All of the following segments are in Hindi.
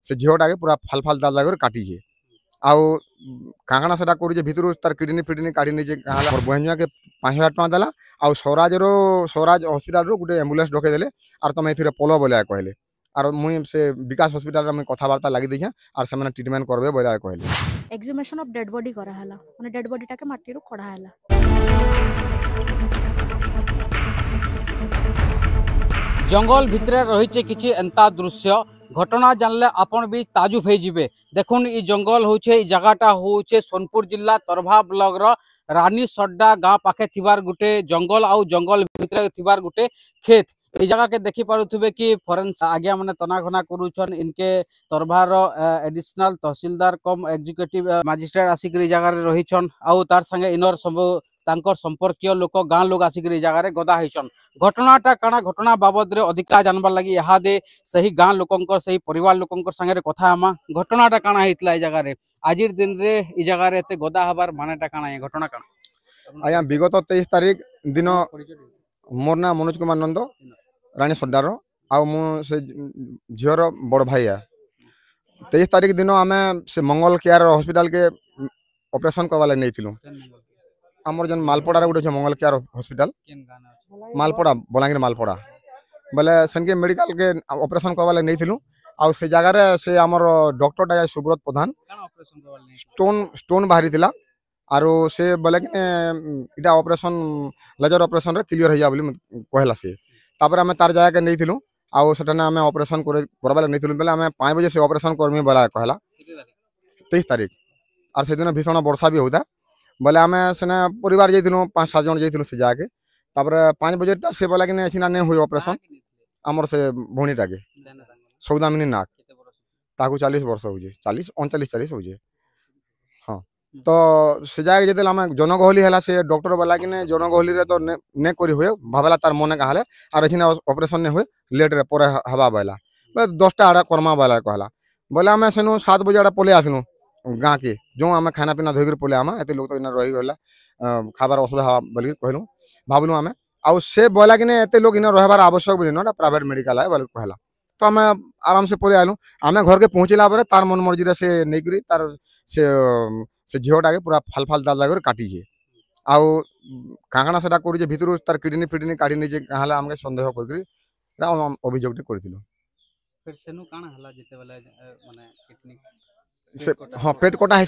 से झीलटाके पूरा फाल फाल दाल दाग काटिजे आउ काणा से भितर तार किडनी फिडनी काढ़ी नहीं मोर बहन के 5,000 टका देला आउ स्वराज हॉस्पिटल गोटे एम्बुलेंस डकईदे और तुम ए पलो बोले कहले और मुई से विकास हॉस्पिटल में कथबार्ता लगी देखे और से ट्रिटमेंट करबे बोले कहले एक्सहुमेशन ऑफ डेड बॉडी करा हला माने डेड बॉडी टाके माटी रो कढा हला। जंगल भितर रही किछि एंता दृश्य घटना जानले आपण भी ताजुब हो जिबे। देखुन ई जंगल होचे जगहटा होचे सोनपुर जिला तरभा ब्लॉक रो रानी सड्डा गाँव पाखे थिबार गुटे जंगल आउ जंगल भितर थिबार गुटे खेत। ए जगह के देखि पारुथुबे कि फॉरेंस आज्ञा माने तनाघना करूछन इनके तरभार एडिशनल तहसीलदार कम एग्जीक्यूटिव मजिस्ट्रेट आसिक जगह रे रहिछन आउ तार संगे इनर सब तांकर संपर्कीय लोक गाँ लोग आसिक जगह रे गदा होइछन। घटनाटा काना घटना बाबद रे अधिका जानबार लगी यहाँ दे सही गाँ लोकंकर सही परिवार लोकंकर संगे कथा हमा घटनाटा काना हेतला ए जगह रे आजिर दिन रे ई जगह रे एते गदा हबार मानेटा काना ए घटना काना आया विगत 23 तारीख दिन मोर ना मनोज कुमार नंद रानी सड्डार आ से झीर बड़ भाई है 23 तारीख दिन आम से मंगल केयर हॉस्पिटल के ऑपरेशन करवा नहीं थिलु आमर जन मालपड़ा गोटे मंगल केयर हॉस्पिटल मालपड़ा बलांगीर मालपड़ा बोले सेनके मेडिकल के ऑपरेशन करवा नहीं थिलु आ से जगह से आमर डॉक्टर सुब्रत प्रधान स्टोन बाहरी थिला आरो से बोले कि इटा ऑपरेशन लेजर ऑपरेशन रे क्लियर हो जा बोली कहला से तापर आम तार जाके नहीं थिलु आउ सेठाने आम ऑपरेशन करवा नहीं थिलु बेले आम 5 बजे से ऑपरेशन करमी बोला कहला 23 तारीख और से दिन भीषण वर्षा भी होता बोले आम सेने परिवार जाइलु 5-7 जन जाइलु से जाके तापर 5 बजे से बोला कि नहीं हुई ऑपरेशन आमर से भौणीटा के सौदामिनी नाक ताकू 40 वर्ष हो 39-40 हो हाँ तो से जाके जब आम जनगहली है से डॉक्टर बोला कि जनगहली रे तो ने करी हुए भावला तार मन कहले और एखने ऑपरेशन नहीं हुए लेट रे पर हवा बोला 10टा आड़ा करमा बोला कहला बोले आम सेनु 7 बजे आड़ा पले आसनु गाँ के जो आम खाना पीना धोकर पले आम एत लोग तो इन रही गला खाबार असुविधा बोल कहलु भावलु आम आउ से बोला कि एत लोग इन रहार आवश्यक बोली ना प्राइवेट मेडिकल है बोल कहला तो आम आराम से पले आलु आम घर के पहुँचला तार मन मर्जी से नहीं तार से झीलटाके पूरा फाल फाल दाल दाग काटिजे आउ काणा से कर भितर तार किडनी फिडनी काढ़ी नहीं कहला आमके सन्देह कर अभियोग हाँ पेट कटा हो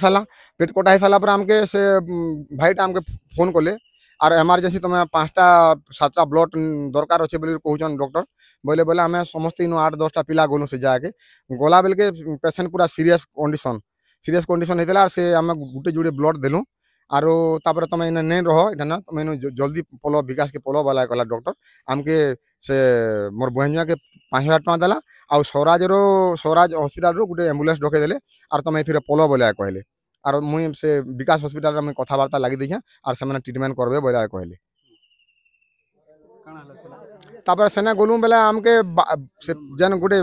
सारा आमके से भाईटा आमके फोन कले और एमरजेंसी तुम 5टा-7टा ब्लड दरकार अच्छे बोली कहून डॉक्टर बोले बोले आम समस्त इन 8-10टा पिला गलु से जाके गला बेल के पेसेंट पूरा सीरियस कंडीशन होता से आम गुटे जुड़े ब्लड देलु और तापर तुम इन नहीं रह इटा ना तुम जल्दी पलो विकास के पलो वाला कहला डॉक्टर आमके से मोर बहन के 5,000 टका देला आउ स्वराज हॉस्पिटल गोटे एम्बुलेंस डकईदे और तुम ए पलो बोले कहले और मुई से विकास हॉस्पिटल में कथबार्ता लगी देखे और से ट्रिटमेंट करबे बोले कहले तापर सेने गलु बेले आमके जेन गोटे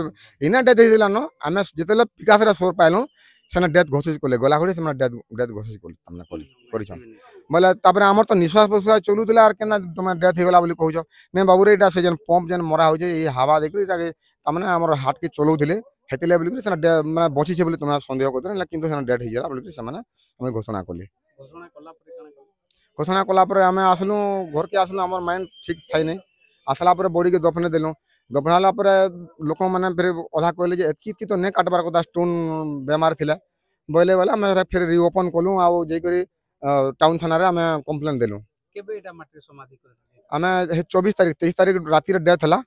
इना डेथ होइला न आमे जेतेले विकास रे सोर पाइलु सेने डेथ घोषित कले गला घड़ी से डेथ घोषित करिछन बोले तापर हमर तो निश्वास प्रश्वास चलुतला और केना तुम डेथ होगला बोली कहूछ ने बाबू रे इटा से जेन पंप जेन मरा होजे ए हवा देखि इटा के तमने हमर हार्ट के चलौथिले हेतिले बोली से माने बची छे बोली तुम संदेह करते किंतु सेने डेथ होइला बोली से माने हम घोषणा कले घोषणा कला पर आम आसलु घर के आसलु हमर माइंड ठीक थाई नहीं आसला पर बॉडी के दफने देलु दफनाला पर लोक मैंने फिर अधा कहले जे एतकी तो नहीं काटबार कथा स्टोन बेमार थिला बोले बोला आम फिर रिओपन कलु आ जाकरी टाउन थाना रे आम कंप्लेन देलु आम 24 तारीख 23 तारीख राति रे डेथ हला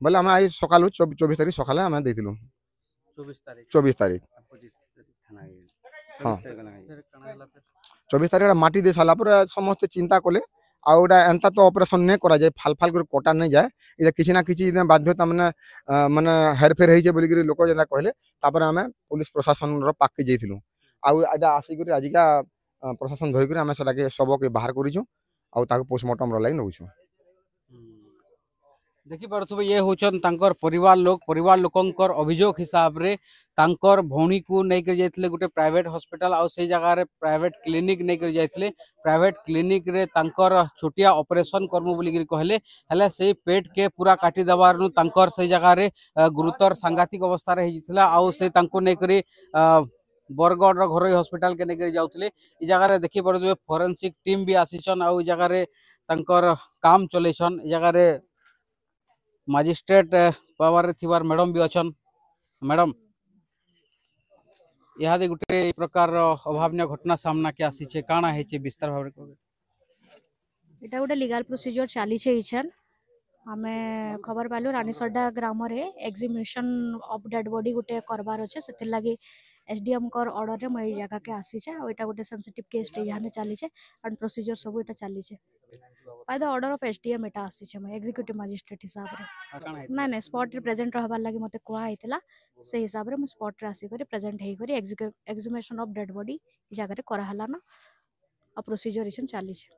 बोले आम आई सकालु 24 तारीख सकाले आम देथिलु 24 तारीख हाँ 24 तारीख माटी दे साला पर समस्त चिंता कले आउटा एंता तो ऑपरेशन नहीं करा जाए फाल फाल कर कटा नहीं जाए इधर किसी ना किसी बाध्यता मैंने माने हेरफेर होइजे बोलिक लोक जेना कहले तापर आम पुलिस प्रशासन पाके जाइलु आउटा आसिक आजिका प्रशासन धरिक आम से शव के बाहर करूँ आउ पोस्टमार्टम लगी नौछु देखि पारुथबे ये होचन तांकर परिवार लोकंकर अभियोग हिसाब रे तांकर भौणी को नहीं कर जाइतले गुटे प्राइवेट हॉस्पिटल आ से जगह रे प्राइवेट क्लिनिक नहीं कर जाइतले प्राइवेट क्लिनिक रे तांकर छोटिया ऑपरेशन करमु बोली गिर कहले हले से पेट के पूरा काटी दबार नु तांकर से जगह रे गुरुतर सांघातिक अवस्था रे हिजितला आ से तांको नहीं करी बरगढ़ रो घरोई हॉस्पिटल के नहीं कर जाउतले ई जगह रे देखि पारुथबे फोरेंसिक टीम भी आसीछन आ ई जगह रे तांकर काम चलेछन ई जगह रे मजिस्ट्रेट पावर थिवार मैडम भी अच्छन मैडम यहाँ गोटे प्रकार अभावन घटना सामना के आसी छे काना है छे विस्तार भाव एटा गोटे लीगल प्रोसीजर चली छे इछन आमे खबर पालु रानीसड्डा ग्राम रे एक्सहिबिशन ऑफ डेड बॉडी गोटे करबार अच्छे से लगी एसडीएम कर ऑर्डर रे मई जगह के आसी छे और एटा गोटे सेंसिटिव केस टे यहाँ चली छे एंड प्रोसीजर सब एटा चली छे by the order of SDM एटा आसी छे मैं एग्जीक्यूटिव मजिस्ट्रेट हिसाब रे ना स्पॉट रे प्रेजेंट रहबार लागि मते कोआ आइतला से हिसाब रे मैं स्पॉट रे आसी करी प्रेजेंट हेई करी एक्सहिबिशन ऑफ डेड बॉडी जगह रे करा हला ना आ प्रोसीजर इछन चली छे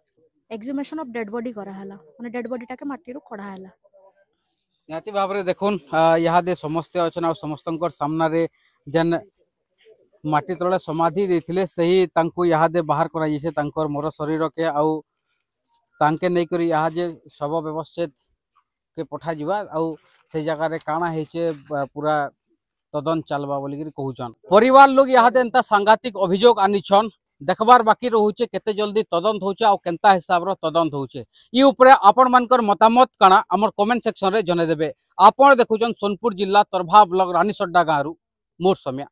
एक्सहिबिशन ऑफ डेड बॉडी करा हला माने डेड बॉडी टाके माटी रो कढा हला निहाती भाव रे देखुन यहाँ दे समस्त अछन आ समस्तंकर सामना रे जन माटी तले समाधि देथिले सही तांको यहाँ दे बाहर करा जैसे तांकर मोर शरीर के आउ तांके नहीं करी यहाँ जे शव व्यवस्थित के पठा जिबा आउ से जगह रे काना हेचे पूरा तदन चलबा बोली कहूचन परिवार लोग यहाँ दे एंता सांघातिक अभियोग आनिछन देखबार बाकी रहुचे केते जल्दी तदंत होचे आ केंता हिसाब रो तदंत होचे ई ऊपर आपण मानकर मतामत काना हमर कमेंट सेक्शन रे जने देबे आपण देखुचन सोनपुर जिला तरभा ब्लॉक रानीसड्डा गाँव मोर समय।